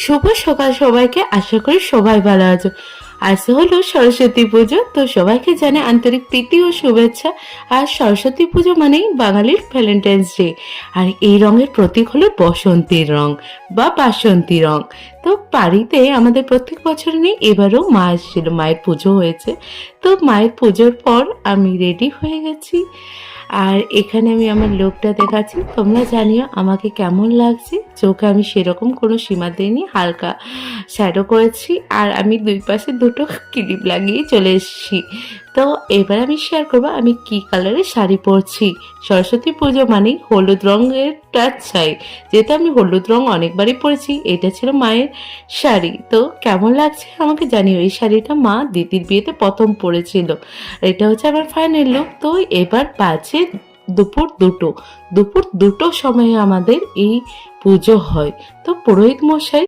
শুভ সকাল সবাইকে। আশা করি সবাই ভালো আছো। আজ হলো সরস্বতী পুজো, তো সবাইকে জানে আন্তরিক প্রীতি ও শুভেচ্ছা। আর সরস্বতী পুজো মানেই বাঙালির ভ্যালেন্টাইন্স ডে। আর এই রঙের প্রতীক হলো বসন্তের রং বা বাসন্তী রং। তো বাড়িতে আমাদের প্রত্যেক বছর নেই, এবারও মা এসেছিল, মায়ের পুজো হয়েছে। তো মায়ের পুজোর পর আমি রেডি হয়ে গেছি। আর এখানে আমি আমার লুকটা দেখাচ্ছি, তোমরা জানিও আমাকে কেমন লাগছে। চোখে আমি সেরকম কোনো সীমা দিইনি, হালকা শ্যাডো করেছি। আর আমি দুই পাশে দুটো ক্লিপ লাগিয়ে চলে এসেছি। তো এবার আমি শেয়ার করবো আমি কি কালারের শাড়ি পরছি। সরস্বতী পুজো মানেই হলুদ রঙের টাচ চাই, যেহেতু আমি হলুদ রং অনেকবারই পরেছি। এটা ছিল মায়ের শাড়ি। তো কেমন লাগছে আমাকে জানিও। এই শাড়িটা মা দিদির বিয়েতে প্রথম পরেছিল। এটা হচ্ছে আমার ফাইনাল লুক। তো এবার বাজে দুপুর দুটো সময়ে আমাদের এই পুজো হয়। তো পুরোহিত মশাই